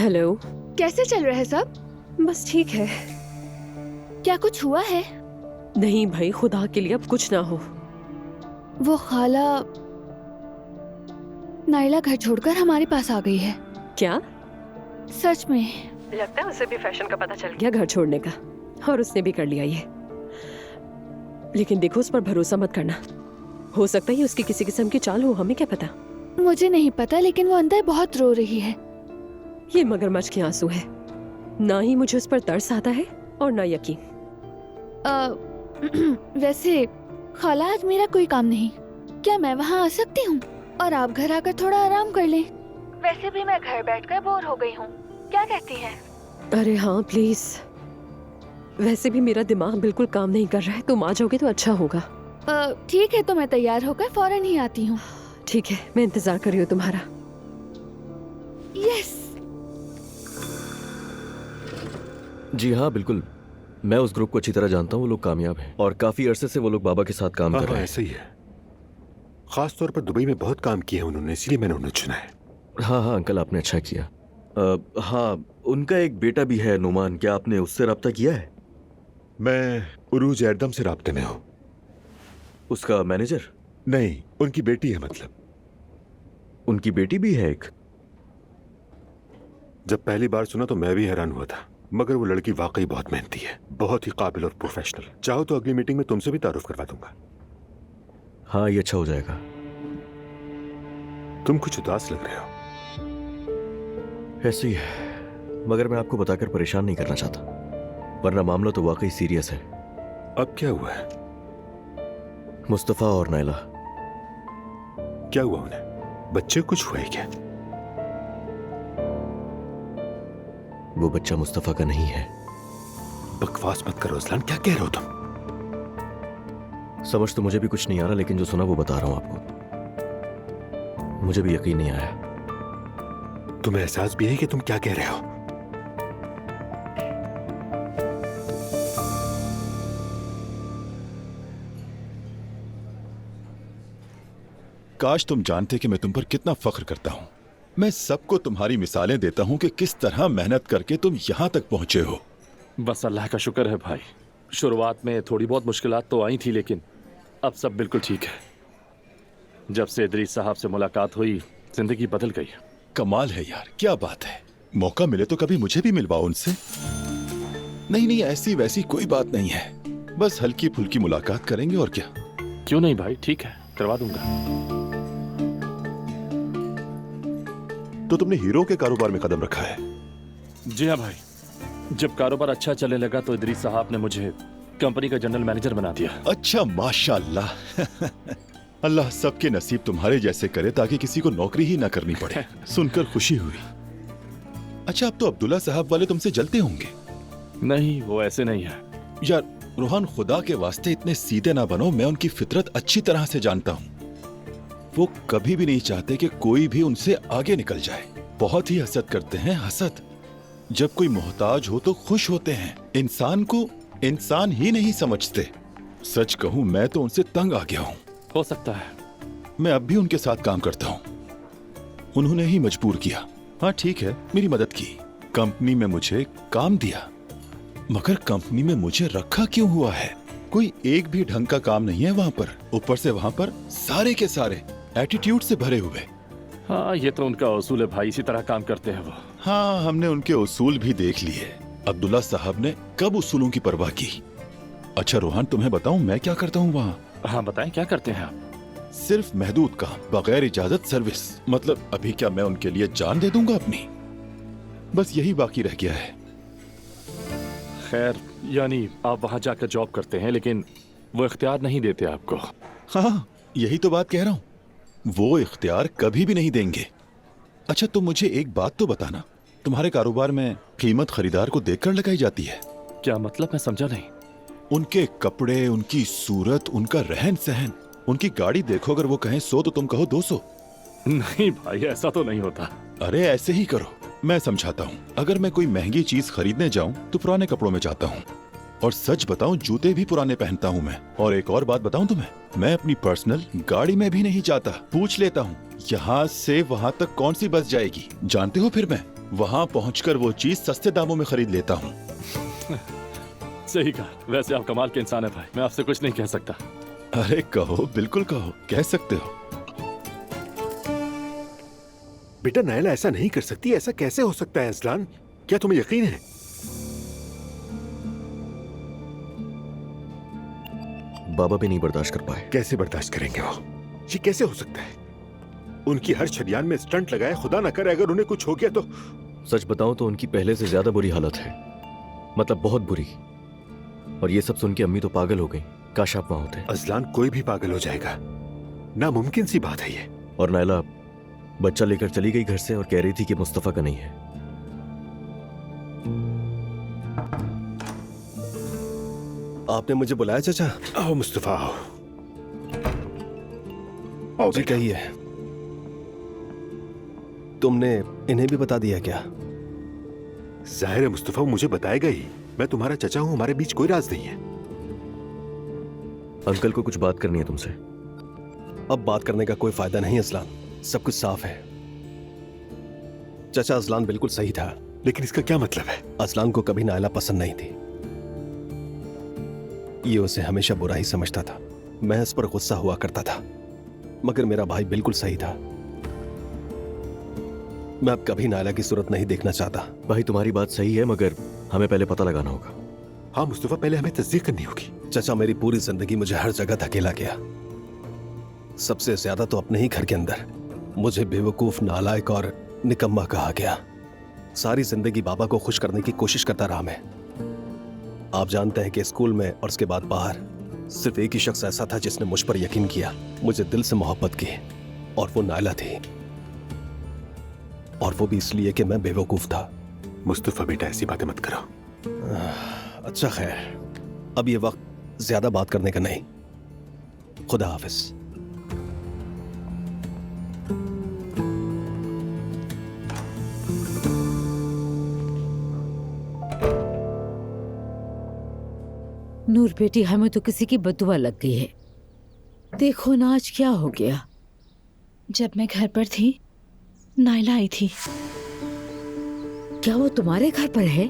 Hello. कैसे चल रहा है सब? बस ठीक है। क्या कुछ हुआ है? नहीं भाई, खुदा के लिए अब कुछ ना हो। वो खाला नाइला घर छोड़कर हमारे पास आ गई है। क्या? सच में। लगता है उसे भी फैशन का पता चल गया घर छोड़ने का, और उसने भी कर लिया ये। लेकिन देखो, उस पर भरोसा मत करना। हो सकता है ये उसकी किसी किस्म की चाल हो, हमें क्या पता। मुझे नहीं पता, लेकिन वो अंदर बहुत रो रही है। ये मगरमच्छ के आंसू है। ना ही मुझे उस पर तरस आता है और ना यकीन। वैसे खाला, आज मेरा कोई काम नहीं, क्या मैं वहाँ आ सकती हूँ? और आप घर आकर थोड़ा आराम कर लें। वैसे भी मैं घर बैठकर बोर हो गई हूँ, क्या कहती हैं? अरे हाँ प्लीज। वैसे भी मेरा दिमाग बिल्कुल काम नहीं कर रहा है, तुम आ जाओगे तो अच्छा होगा। ठीक है, तो मैं तैयार होकर फौरन ही आती हूँ। ठीक है, मैं इंतजार कर रही हूँ तुम्हारा। यस। जी हाँ, बिल्कुल। मैं उस ग्रुप को अच्छी तरह जानता हूँ। वो लोग कामयाब हैं और काफी अरसे से वो लोग बाबा के साथ काम कर रहे हैं। ऐसा ही है। खास तौर पर दुबई में बहुत काम किया उन्होंने, इसलिए मैंने उन्हें चुना है। हाँ हाँ अंकल, आपने अच्छा किया। हाँ, उनका एक बेटा भी है, नुमान। क्या आपने उससे रब्ता किया है? मैं उरूज एर्दम से राब्ते में हूँ। उसका मैनेजर? नहीं, उनकी बेटी है। मतलब उनकी बेटी भी है एक? जब पहली बार सुना तो मैं भी हैरान हुआ था, मगर वो लड़की वाकई बहुत मेहनती है, बहुत ही काबिल और प्रोफेशनल। चाहो तो अगली मीटिंग में तुमसे भी तारुफ करवा दूंगा। हाँ, ये अच्छा हो जाएगा। तुम कुछ उदास लग रहे हो। ऐसे ही है, मगर मैं आपको बताकर परेशान नहीं करना चाहता, वरना मामला तो वाकई सीरियस है। अब क्या हुआ है? मुस्तफा और नाइला। क्या हुआ उन्हें? बच्चे कुछ हुआ है क्या? वो बच्चा मुस्तफा का नहीं है। बकवास मत करो असलान, क्या कह रहे हो तुम? समझ तो मुझे भी कुछ नहीं आ रहा, लेकिन जो सुना वो बता रहा हूं आपको। मुझे भी यकीन नहीं आया। तुम्हें एहसास भी है कि तुम क्या कह रहे हो? काश तुम जानते कि मैं तुम पर कितना फख्र करता हूं। मैं सबको तुम्हारी मिसालें देता हूं कि किस तरह मेहनत करके तुम यहां तक पहुंचे हो। बस अल्लाह का शुक्र है भाई। शुरुआत में थोड़ी बहुत मुश्किलात तो आई थी, लेकिन अब सब बिल्कुल ठीक है। जब से इदरीस साहब से मुलाकात हुई, जिंदगी बदल गई। कमाल है यार, क्या बात है। मौका मिले तो कभी मुझे भी मिलवाओ उनसे। नहीं नहीं, ऐसी वैसी कोई बात नहीं है, बस हल्की फुल्की मुलाकात करेंगे और क्या। क्यों नहीं भाई, ठीक है, करवा दूंगा। तो तुमने हीरो के कारोबार में कदम रखा है? जी हाँ भाई, जब कारोबार अच्छा चलने लगा तो इदरीस साहब ने मुझे कंपनी का जनरल मैनेजर बना दिया। अच्छा, माशाअल्लाह। अल्लाह सबके नसीब तुम्हारे जैसे करे ताकि किसी को नौकरी ही ना करनी पड़े। सुनकर खुशी हुई। अच्छा, अब तो अब्दुल्ला साहब वाले तुमसे जलते होंगे। नहीं, वो ऐसे नहीं है यार रोहान, खुदा के वास्ते इतने सीधे ना बनो। मैं उनकी फितरत अच्छी तरह से जानता हूँ। वो कभी भी नहीं चाहते कि कोई भी उनसे आगे निकल जाए। बहुत ही हसद करते हैं, हसद। जब कोई मोहताज हो तो खुश होते हैं। इंसान को इंसान ही नहीं समझते। सच कहूं, मैं तो उनसे तंग आ गया हूं। हो सकता है। मैं अब भी उनके साथ काम करता हूं। उन्होंने ही मजबूर किया। हाँ ठीक है, मेरी मदद की, कंपनी में मुझे काम दिया, मगर कंपनी में मुझे रखा क्यों हुआ है? कोई एक भी ढंग का काम नहीं है वहां पर। ऊपर से वहां पर सारे के सारे एटीट्यूड से भरे हुए। हाँ, ये तो उनका उसूल है भाई, इसी तरह काम करते हैं वो। हाँ, हमने उनके उसूल भी देख लिए। अब्दुल्ला साहब ने कब उसूलों की परवाह की? अच्छा रोहान, तुम्हें बताऊं मैं क्या करता हूँ वहाँ? हाँ बताएं, क्या करते हैं आप? सिर्फ महदूद काम, बगैर इजाजत सर्विस। मतलब अभी क्या मैं उनके लिए जान दे दूंगा अपनी? बस यही बाकी रह गया है। खैर, यानी आप वहाँ जाकर जॉब करते हैं, लेकिन वो इख्तियार नहीं देते आपको। हाँ, यही तो बात कह रहा हूँ। वो इख्तियार कभी भी नहीं देंगे। अच्छा, तुम मुझे एक बात तो बताना, तुम्हारे कारोबार में कीमत खरीदार को देखकर लगाई जाती है? क्या मतलब, मैं समझा नहीं। उनके कपड़े, उनकी सूरत, उनका रहन सहन, उनकी गाड़ी देखो, अगर वो कहें 100 तो तुम कहो 200। नहीं भाई, ऐसा तो नहीं होता। अरे ऐसे ही करो, मैं समझाता हूँ। अगर मैं कोई महंगी चीज खरीदने जाऊं तो पुराने कपड़ों में जाता हूँ, और सच बताऊं जूते भी पुराने पहनता हूँ मैं। और एक और बात बताऊं तुम्हें, मैं अपनी पर्सनल गाड़ी में भी नहीं जाता, पूछ लेता हूँ यहाँ से वहां तक कौन सी बस जाएगी। जानते हो फिर मैं वहां पहुंचकर वो चीज सस्ते दामों में खरीद लेता हूँ। सही कहा। वैसे आप कमाल के इंसान है भाई, मैं आपसे कुछ नहीं कह सकता। अरे कहो, बिल्कुल कहो, कह सकते हो। बेटा नायला ऐसा नहीं कर सकती, ऐसा कैसे हो सकता है असलान? क्या तुम्हें यकीन है? बाबा भी नहीं बर्दाश्त कर पाए। कैसे बर्दाश्त करेंगे वो? ये कैसे हो सकता है? उनकी हर शरियान में स्टंट लगाए, खुदा ना करे अगर उन्हें कुछ हो गया तो। सच बताऊं तो उनकी पहले से ज्यादा बुरी हालत है, मतलब बहुत बुरी। और ये सब सुन के अम्मी तो पागल हो गई। काश आप वहां होते। अजलान, कोई भी पागल हो जाएगा, नामुमकिन सी बात है ये। और नायला बच्चा लेकर चली गई घर से और कह रही थी कि मुस्तफा का नहीं है। आपने मुझे बुलाया चाचा? आओ मुस्तफा, आओ। आओ जी बेटा। कहिए, तुमने इन्हें भी बता दिया क्या? जाहिर है मुस्तफा मुझे बताएगा ही। मैं तुम्हारा चचा हूं, हमारे बीच कोई राज नहीं है। अंकल को कुछ बात करनी है तुमसे। अब बात करने का कोई फायदा नहीं असलान, सब कुछ साफ है। चाचा, असलान बिल्कुल सही था। लेकिन इसका क्या मतलब है? असलान को कभी नायला पसंद नहीं थी। ये उसे हमेशा बुरा ही समझता था। मैं इस पर गुस्सा हुआ करता था, मगर मेरा भाई बिल्कुल सही था। मैं अब कभी नायला की सूरत नहीं देखना चाहता। भाई तुम्हारी बात सही है, मगर हमें पहले पता लगाना होगा। हाँ मुस्तफा, पहले हमें तस्दीक करनी होगी। चाचा, मेरी पूरी जिंदगी मुझे हर जगह धकेला गया, सबसे ज्यादा तो अपने ही घर के अंदर। मुझे बेवकूफ, नालायक और निकम्मा कहा गया। सारी जिंदगी बाबा को खुश करने की कोशिश करता रहा मैं। आप जानते हैं कि स्कूल में और उसके बाद बाहर सिर्फ एक ही शख्स ऐसा था जिसने मुझ पर यकीन किया, मुझे दिल से मोहब्बत की, और वो नायला थी। और वो भी इसलिए कि मैं बेवकूफ था। मुस्तफा बेटा, ऐसी बातें मत करो। अच्छा खैर, अब ये वक्त ज्यादा बात करने का नहीं। खुदा हाफिज। नूर बेटी, हमें तो किसी की बदुआ लग गई है। देखो ना आज क्या हो गया। जब मैं घर पर थी, नायला आई थी। क्या वो तुम्हारे घर पर है?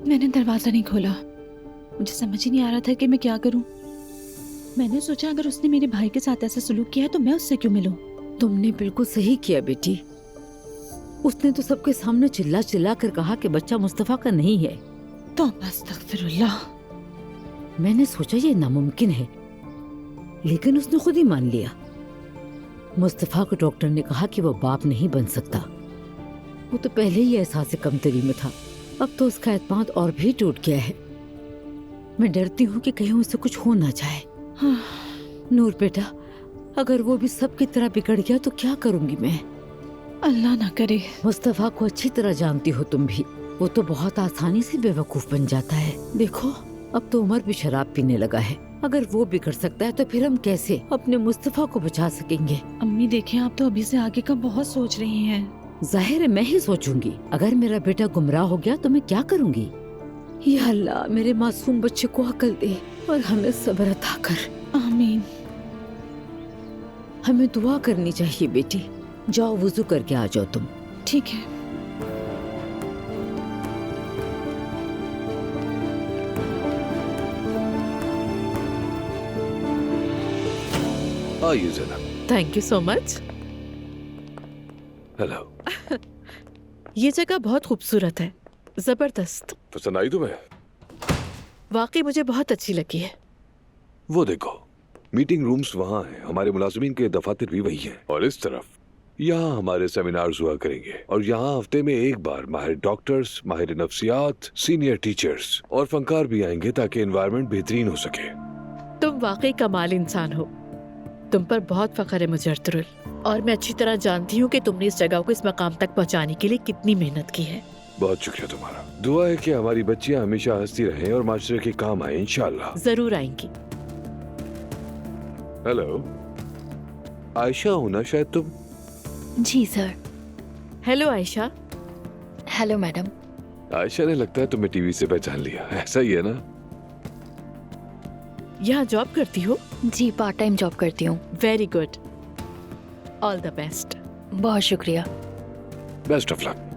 मैंने दरवाजा नहीं खोला। मुझे समझ ही नहीं आ रहा था कि मैं क्या करूं। मैंने सोचा अगर उसने मेरे भाई के साथ ऐसा सलूक किया है तो मैं उससे क्यों मिलूं। तुमने बिल्कुल सही किया बेटी। उसने तो सबके सामने चिल्ला चिल्ला कर कहा कि बच्चा मुस्तफा का नहीं है। तो अस्तगफिरुल्लाह। मैंने सोचा ये नामुमकिन है, लेकिन उसने खुद ही मान लिया। मुस्तफा को डॉक्टर ने कहा कि वो बाप नहीं बन सकता। वो तो पहले ही एहसास कमतरी में था, अब तो उसका एतमाद और भी टूट गया है। मैं डरती हूँ कि कहीं उसे कुछ हो ना जाए। नूर बेटा, अगर वो भी सबकी तरह बिगड़ गया तो क्या करूंगी मैं? अल्लाह ना करे। मुस्तफा को अच्छी तरह जानती हो तुम भी। वो तो बहुत आसानी से बेवकूफ बन जाता है। देखो, अब तो उमर भी शराब पीने लगा है। अगर वो बिगड़ सकता है तो फिर हम कैसे अपने मुस्तफा को बचा सकेंगे? अम्मी देखें, आप तो अभी से आगे का बहुत सोच रही हैं। जाहिर है मैं ही सोचूंगी। अगर मेरा बेटा गुमराह हो गया तो मैं क्या करूंगी? या अल्लाह, मेरे मासूम बच्चे को अकल दे और हमें सब्र अता कर। आमीन। हमें दुआ करनी चाहिए बेटी। जाओ वुजू करके आ जाओ तुम। ठीक है। आइए जनाब। Thank you so much. Hello. ये जगह बहुत खूबसूरत है, जबरदस्त। पसंद आई तुम्हें? वाकई मुझे बहुत अच्छी लगी है। वो देखो, मीटिंग रूम्स वहाँ हैं, हमारे मुलाजिमीन के दफातर भी वही हैं, और इस तरफ यहाँ हमारे सेमिनार्स हुआ करेंगे। और यहाँ हफ्ते में एक बार माहिर डॉक्टर्स, माहिर नफ्सियात, सीनियर टीचर्स और फनकार भी आएंगे ताकि एनवायरनमेंट बेहतरीन हो सके। तुम वाकई कमाल इंसान हो। तुम पर बहुत फख्र है मुझे अर्तुगरुल, और मैं अच्छी तरह जानती हूँ कि तुमने इस जगह को इस मकाम तक पहुँचाने के लिए कितनी मेहनत की है। बहुत शुक्रिया तुम्हारा। दुआ है कि हमारी बच्चियाँ हमेशा हंसती रहें और माशरे के काम आए इंशाल्लाह। जरूर आएंगी। हेलो, आयशा हो ना शायद तुम? जी sir. Hello Ayesha. Hello madam. Ayesha ने लगता है तुम्हें टीवी से पहचान लिया, ऐसा ही है ना? यहाँ जॉब करती हो? जी, पार्ट टाइम जॉब करती हूँ। Very good, all the best. बहुत शुक्रिया। Best of luck.